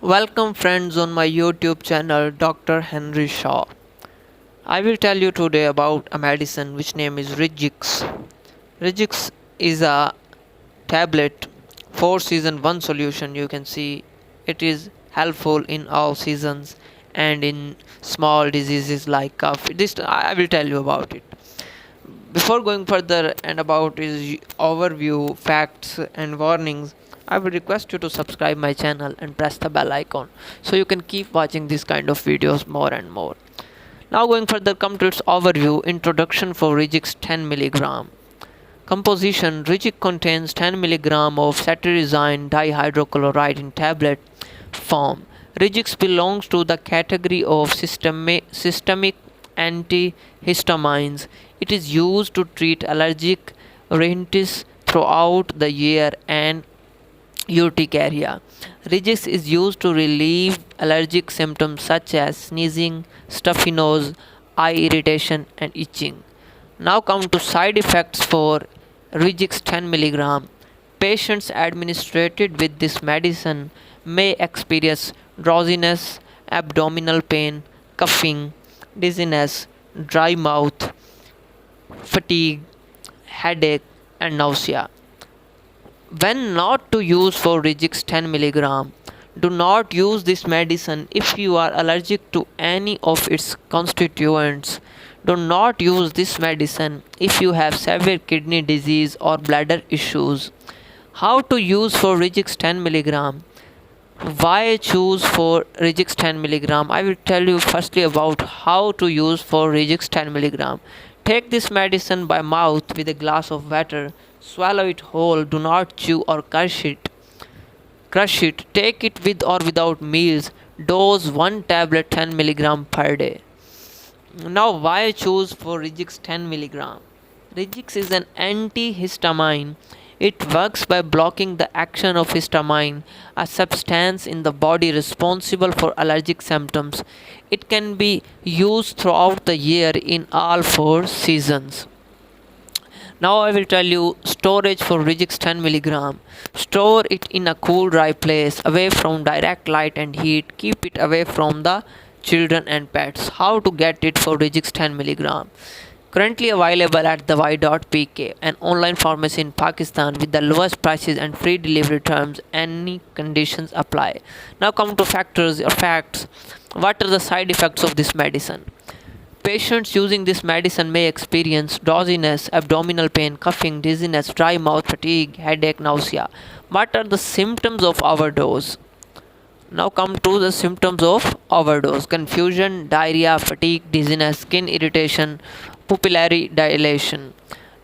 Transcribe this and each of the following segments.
Welcome friends on my YouTube channel Dr. Henry Shaw. I will tell you today about a medicine which name is Regix. Regix is a tablet 4 season 1 solution. You can see it is helpful in all seasons and in small diseases like cough. This I will tell you about it. Before going further and about its overview, facts and warnings, I would request you to subscribe my channel and press the bell icon so you can keep watching this kind of videos more and more. Now going further, come to its overview. Introduction for Regix 10 mg. Composition. Regix contains 10 mg of cetirizine dihydrochloride in tablet form. Regix belongs to the category of systemic antihistamines. It is used to treat allergic rhinitis throughout the year and urticaria. Regix is used to relieve allergic symptoms such as sneezing, stuffy nose, eye irritation, and itching. Now come to side effects for Regix 10 mg. Patients administered with this medicine may experience drowsiness, abdominal pain, coughing, dizziness, dry mouth, fatigue, headache, and nausea. When not to use for Regix 10 mg, do not use this medicine if you are allergic to any of its constituents. Do not use this medicine if you have severe kidney disease or bladder issues. How to use for Regix 10 mg? Why choose for Regix 10 mg? I will tell you firstly about how to use for Regix 10 mg. Take this medicine by mouth with a glass of water. Swallow it whole. Do not chew or crush it. Take it with or without meals. Dose 1 tablet 10 mg per day. Now why choose for Regix 10 mg? Regix is an antihistamine. It works by blocking the action of histamine, a substance in the body responsible for allergic symptoms. It can be used throughout the year in all 4 seasons. Now I will tell you storage for Regix 10 mg. Store it in a cool dry place away from direct light and heat. Keep it away from the children and pets. How to get it for Regix 10 mg? Currently available at the Y.PK, an online pharmacy in Pakistan with the lowest prices and free delivery terms. Any conditions apply. Now come to facts. What are the side effects of this medicine? Patients using this medicine may experience drowsiness, abdominal pain, coughing, dizziness, dry mouth, fatigue, headache, nausea. What are the symptoms of overdose? Now come to the symptoms of overdose. Confusion, diarrhea, fatigue, dizziness, skin irritation, pupillary dilation.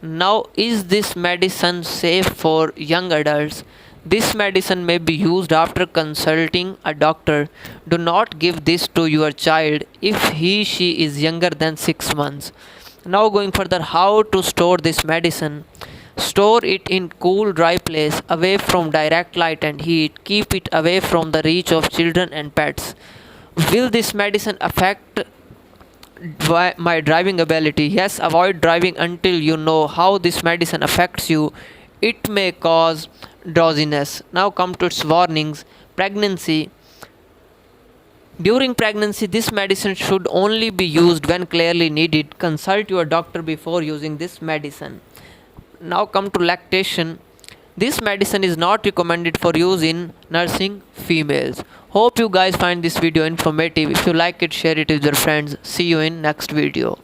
Now, is this medicine safe for young adults? This medicine may be used after consulting a doctor. Do not give this to your child if she is younger than 6 months. Now going further, how to store this medicine? Store it in cool dry place away from direct light and heat. Keep it away from the reach of children and pets. Will this medicine affect my driving ability? Yes, avoid driving until you know how this medicine affects you. It may cause drowsiness. Now come to its warnings. Pregnancy. During pregnancy, this medicine should only be used when clearly needed. Consult your doctor before using this medicine. Now come to lactation. This medicine is not recommended for use in nursing females. Hope you guys find this video informative. If you like it, share it with your friends. See you in next video.